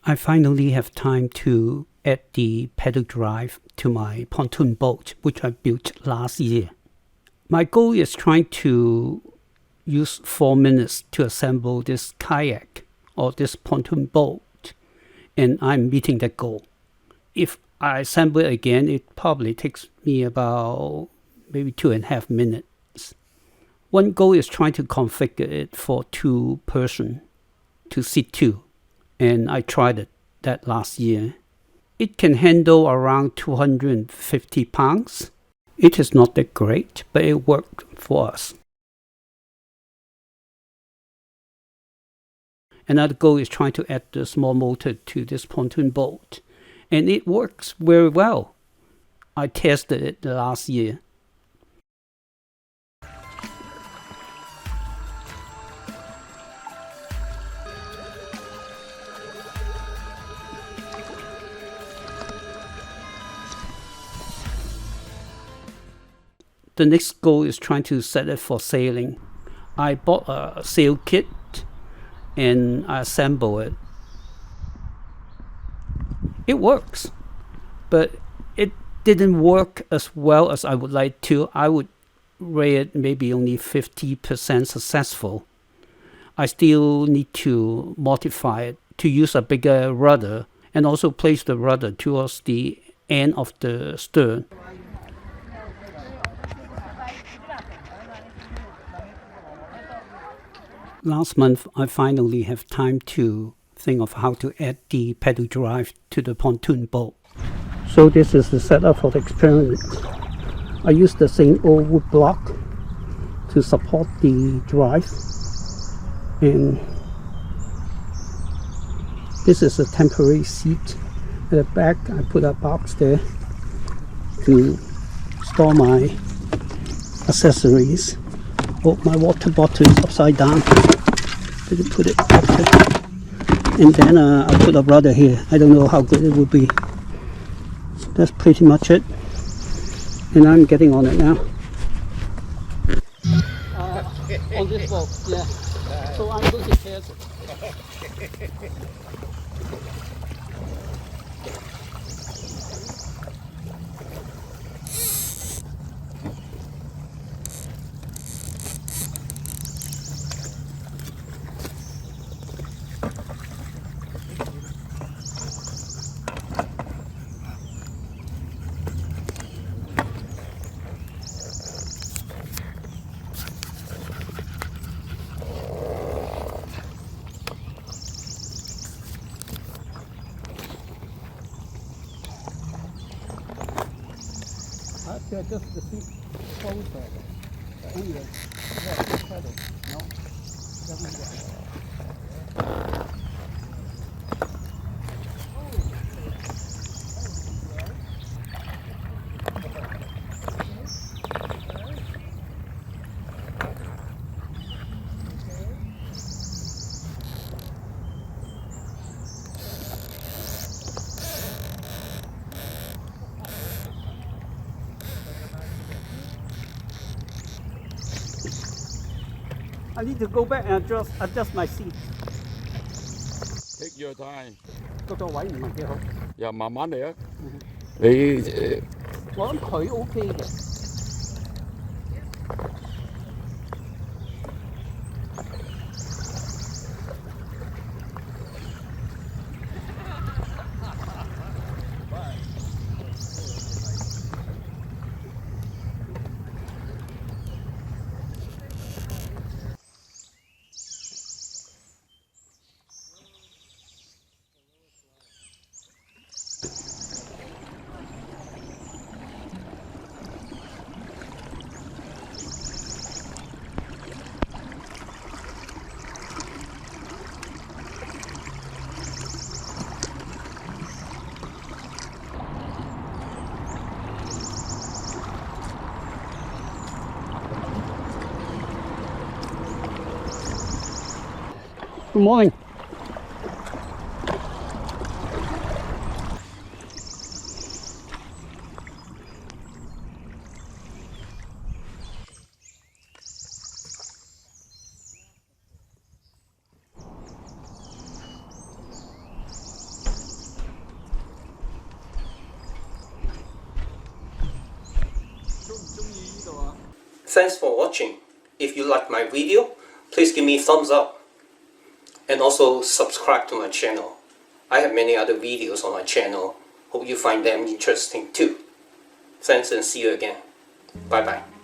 I finally have time to add the pedal drive to my pontoon boat, which I built last year. My goal is trying to use 4 minutes to assemble this kayak or this pontoon boat, and I'm meeting that goal. If I assemble it again, it probably takes me about maybe 2.5 minutes. One goal is trying to configure it for 2 person to sit 2, and I tried that last year. It can handle around 250 pounds. It is not that great, but it worked for us. Another goal is trying to add the small motor to this pontoon boat, and it works very well. I tested it last year. The next goal is trying to set it for sailing. I bought a sail kit and I assemble it. It works, but it didn't work as well as I would like to. I would rate it maybe only 50% successful. I still need to modify it to use a bigger rudder and also place the rudder towards the end of the stern. Last month, I finally have time to think of how to add the pedal drive to the pontoon boat. So this is the setup for the experiment. I used the same old wood block to support the drive, and this is a temporary seat. At the back, I put a box there to store my accessories. Oh, my water bottle is upside down. Did you put it back there? And then I put a rudder here. I don't know how good it would be. So that's pretty much it. And I'm getting on it now. On this boat, yeah. So I'm going to test it. Just the seat closer. Anyway, pedal. No, doesn't work. I need to go back and adjust my seat. Take your time. 嗰個位唔係幾好。又慢慢嚟啊！你我諗佢 OK 嘅。Good morning. Thanks for watching. If you like my video, please give me a thumbs up. And also subscribe to my channel. I have many other videos on my channel. Hope you find them interesting too. Thanks and see you again. Bye bye.